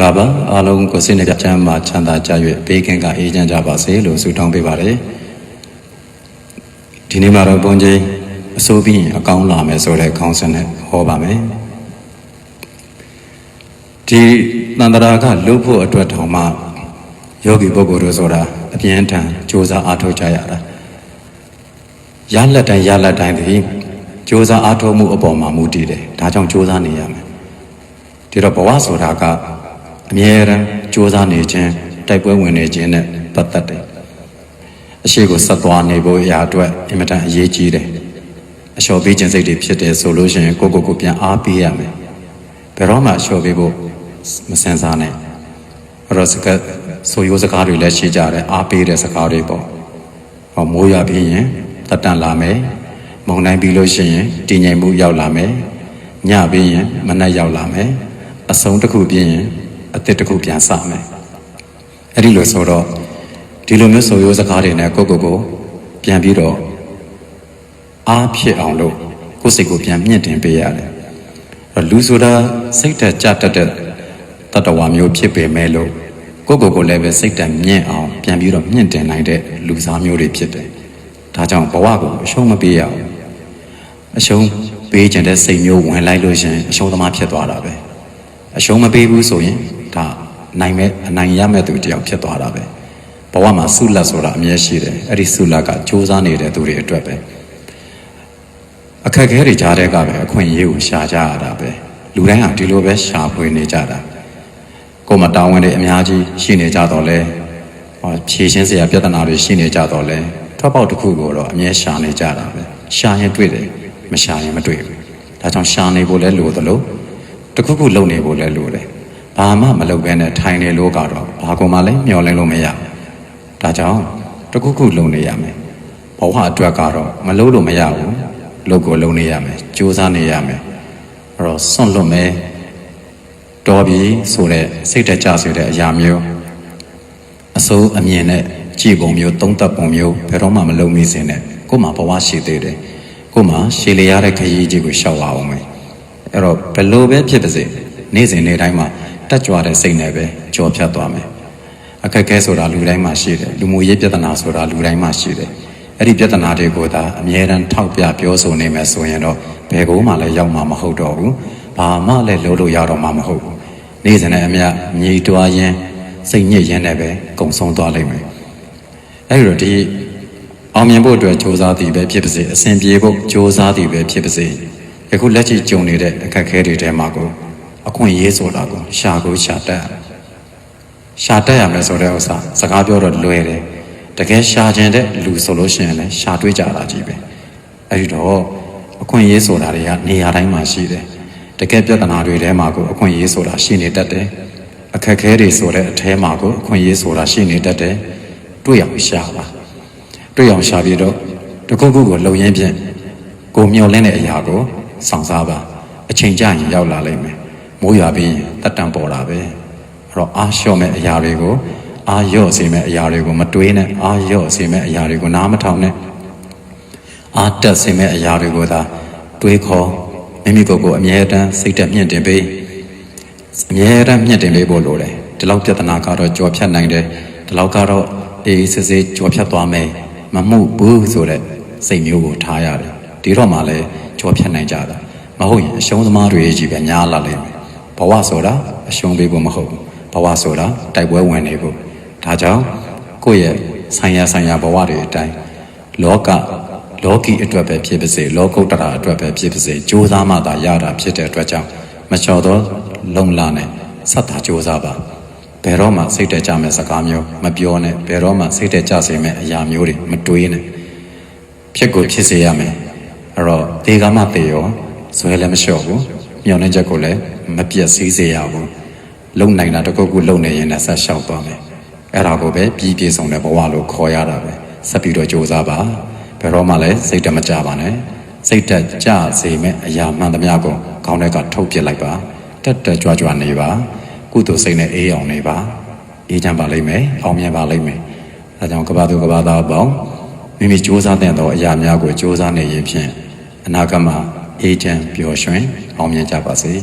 ္ဂလာပါအားလုံးကိုစိတ်နဲ့ချမ်းသာချမ်းသာကြ၍ဘေးကင်းကအေးချမ်းကြပါစေလို့ဆုတောင်းပေးပါတယ်ဒီနေ့မှာတော့ဘုန်းကြီးအစိုးပြီးအကောင်းလာမယ်ဆိုတဲ့ခေါင်းစဉ်နဲ့ဟောပါမယ်ဒီတန်တရာကလုဖို့အတွက်ထောင်မှယောဂီပုဂ္ဂိုလ်တို့ဆိုတာအပြင်းထန်ကြိုးစားအားထုတ်ကြရတာရလက်တိုင်းသည်ကြိုးစားအားထုတ်မှုအပေါ်မှာမူတည်တယ်ဒါကြောင့်ကြိုးစားနေရမယ်ဒီတော့ဘဝဆိုတာကအမြဲတမ်းကြိုးစားနေခြင်းတိုက်ပွဲဝင်နေခြင်းနဲ့ပတ်သက်တယ်အရှိကိုဆက်သွားနေဖို့အရာအတွက်အင်မတန်အရေးကြီးတယ်အလျှော်ပေးခြင်းစိတ်တွေဖြစ်တယ်ဆိုလို့ရှိရင်ကိုပြန်အားပေးရမယ်ဘယ်တော့မှအလျှော်ပေးဖို့မစင်စားနဲ့အဲ့တော့ဆိုရိုးစကားတွေလည်းရှိကြတယ်အားပေးတဲ့စကားတွေပေါ့ဟောမိုးရပြီးရင်တတ်တန်လာမယ်မုန်တိုင်းပြီးလို့ရှိရင်တည်ငြိမ်မှုရောက်လာမယ်ညပြီးရင်မနက်ရောက်လာမယ်အဆုံးတစ်ခုပြီးရင်အသစ်တစ်ခုပြန်စမယ်အဲ့ဒီလိုဆိုတော့ဒီလိုမျိုးဆိုရိုးစကားတွေနဲ့ကိုပြန်ပြီးတော့အားဖြစ်အောင်လို့ကိုယ်စိတ်ကိုပြန်မြင့်တင်ပေးရတယ်လူဆိုတာစိတ်တက်ကြတတ်တဲ့တတ္တဝါမျိုးဖြစ်ပေမဲ့လို့ကိုလည်းပဲစိတ်တက်မြင့်အောင်ပြန်ပြီးတော့မြင့်တင်နိုင်တဲ့လူစားမျိုးတွေဖြစ်တယ်ဒါကြောင့်ဘဝကိုအရှုံးမပေးရဘူးအရှုံးပေးခြင်းတဲ့စိတ်မျိုးဝင်လိုက်လို့ရှင်အရှုံးသမားဖြစ်သွားတာပဲအရှုံးမပေးဘူးဆိုရင်ဒါအနိုင်ရမဲ့သူတယောက်ဖြစ်သွားတာပဲဘဝမှာဆုလက်ဆိုတာအမြဲရှိတယ်အဲ့ဒီဆုလက်ကစူးစမ်းနေတဲ့သူတွေအတွက်ပဲအခက်အခဲတွေကြားတဲ့ကပဲအခွင့်အရေးကိုရှာကြရတာပဲလူတိုင်းဟာဒီလိုပဲရှာဖွေနေကြတာကိုယ်မတောင်းဝင်တဲ့အများကြီးရှိနေကြတော့လဲဖြေရှင်းစရာပြဿနာတွေရှိနေကြတော့လဲထွက်ပေါက်တစ်ခုကိုတော့အမြဲရှာနေကြတာပဲရှာရင်တွေ့တယ်မရှာရင်မတွေ့ဘူးဒါကြောင့်ရှာနေဖို့လဲလိုသလိုတစ်ခုလုံနေဖို့လဲလိုတယ်ဘာမှမလုပ်ဘဲနဲ့ထိုင်နေလို့ကတော့ဘာကုန်မှလည်းမျောလင်းလို့မရဒါကြောင့်တစ်ခုလုံနေရမယ်ဘဝအတွက်ကတော့မလုပ်လို့မရဘူးလုပ်ကိုလုပ်နေရမယ်ကြိုးစားနေရမယ်အဲ့တော့စွန့်လွတ်မယ်တော်ပြီဆိုတဲ့စိတ်တကြဆိုတဲ့အရာမျိုးအစိုးအမြင်နဲ့ကြည်ပုံမျိုးသုံးသပ်ပုံမျိုးဘယ်တော့မှမလုပ်မိစေနဲ့ကို့မှာဘဝရှိသေးတယ်ကို့မှာရှည်လျားတဲ့ခရီးကြီးကိုရှောက်အောင်မယ်အဲ့တော့ဘယ်လိုပဲဖြစ်ပါစေနေ့စဉ်နေ့တိုင်းမှာတက်ကြွတဲ့စိတ်နဲ့ပဲကြော်ဖြတ်သွားမယ်အခက်အခဲဆိုတာလူတိုင်းမှာရှိတယ်လူမှုရေးပြဿနာဆိုတာလူတိုင်းမှာရှိတယ်အဲ့ဒီပြဿနာတွေကိုသာအမြဲတမ်းထောက်ပြပြောဆိုနေမယ်ဆိုရင်တော့ဘယ်ကိုမှလည်းရောက်မှာမဟုတ်တော့ဘူးဘာမှလည်းလုပ်လို့ရတော့မှာမဟုတ်ဘူးနေ့စဉ်နဲ့အမျှညီတွားရင်းစိတ်ညစ်ရင်းနဲ့ပဲကုံဆုံးသွားလိမ့်မယ်အဲ့ဒီတော့ဒီအောင်မြင်ဖို့အတွက်စ조사သည်ပဲဖြစ်ပါစေအစဉ်ပြေဖို့စ조사သည်ပဲဖြစ်ပါစေယခုလက်ရှိကြုံနေတဲ့အခက်အခဲတွေထဲမှာကိုအခွင့်အရေးဆိုတာကိုရှာတတ်ရမယ်ဆိုတဲ့ဥစ္စာစကားပြောတော့လွယ်တယ်တကယ်ရှာခြင်းတဲ့လူဆိုလို့ရှိရင်လည်းရှာတွေးကြတာကြီးပဲအဲ့ဒီတော့အခွင့်အရေးဆိုတာတွေကနေရာတိုင်းမှာရှိတယ်တကယ်ပြဿနာတွေထဲမှာကိုအခွင့်အရေးဆိုတာရှိနေတတ်တယ်အခက်အခဲတွေဆိုတဲ့အထဲမှာကိုအခွင့်အရေးဆိုတာရှိနေတတ်တယ်တွေ့အောင်ရှာပါတွေ့အောင်ရှာပြီးတော့တခုခုကိုလုံရင်းဖြင့်ကိုမျောလင်းတဲ့အရာကိုဆောင်စားပါအချိန်ကျရင်ရောက်လာလိမ့်မယ်မိုးရွာပြီးတက်တံပေါ်လာပဲအဲ့တော့အားလျှော့မဲ့အရာတွေကိုအားလျော့စေမဲ့အရာတွေကိုမတွေးနဲ့အားလျော့စေမဲ့အရာတွေကိုနားမထောင်နဲ့အားတက်စေမဲ့အရာတွေကိုသာတွေးခေါ်မိမိကိုယ်ကိုအမြဲတမ်းစိတ်တက်မြင့်တင်ပေးအမြဲတမ်းမြင့်တင်ပေးဖို့လိုတယ်ဒီလောက်ပြဿနာကတော့ကြော်ဖြတ်နိုင်တယ်ဒီလောက်ကတော့အေးစစ်စစ်ကြော်ဖြတ်သွားမယ်မမှုဘူးဆိုတဲ့စိတ်မျိုးကိုထားရတယ်ဒီတော့မှလည်းကြော်ဖြတ်နိုင်ကြတာမဟုတ်ရင်အရှုံးသမားတွေကြီးပဲညားလာလိမ့်မယ်ဘဝဆိုတာအရှုံးပေးဖို့မဟုတ်ဘူးဘဝဆိုတာတိုက်ပွဲဝင်နေဖို့ဒါကြောင့်ကိုယ့်ရဲ့ဆိုင်ရာဘဝတွေအတိုင်းလောကီအတွက်ပဲဖြစ်ပါစေလောကုတ္တရာအတွက်ပဲဖြစ်ပါစေကြိုးစားမှသာရတာဖြစ်တဲ့အတွက်ကြောင့်မလျှော်သောလုံလနဲ့ဆက်တာကြိုးစားပါဘယ်တော့မှစိတ်တကြမဲ့စကားမျိုးမပြောနဲ့ဘယ်တော့မှစိတ်တကြစေမဲ့အရာမျိုးတွေမတွေးနဲ့ဖြစ်ကိုဖြစ်စေရမယ်အဲ့တော့ဒီကမှတေရောဇွဲလည်းမလျှော့ဘူးမျောနှင်းချက်ကိုလည်းမပြတ်စည်းစေရဘူးလုံနိုင်တာတခုခုလုံနေရင်လည်းဆက်လျှောက်သွားမယ်အဲ့ဒါကိုပဲပြီးပြည့်စုံတဲ့ဘဝလို့ခေါ်ရတာပဲဆက်ပြီးတော့ကြိုးစားပါဘယ်တော့မှလည်းစိတ်တက်မကြပါနဲ့စိတ်တက်ကြစေမဲ့အရာမှန်သမျှကိုခေါင်းထဲကထုတ်ပစ်လိုက်ပါတက်ကြွနေပါကုသိုလ်စိတ်နဲ့အေးအောင်နေပါအေးချမ်းပါလိမ့်မယ်အောင်မြင်ပါလိမ့်မယ်ဒါကြောင့်ကဘာသူကဘာသားပေါင်းမိမိကြိုးစားတဲ့သောအရာများကိုကြိုးစားနေရင်ဖြင့်အနာဂတ်မှာအေးချမ်းပျော်ရွှင်အောင်မြင်ကြပါစေ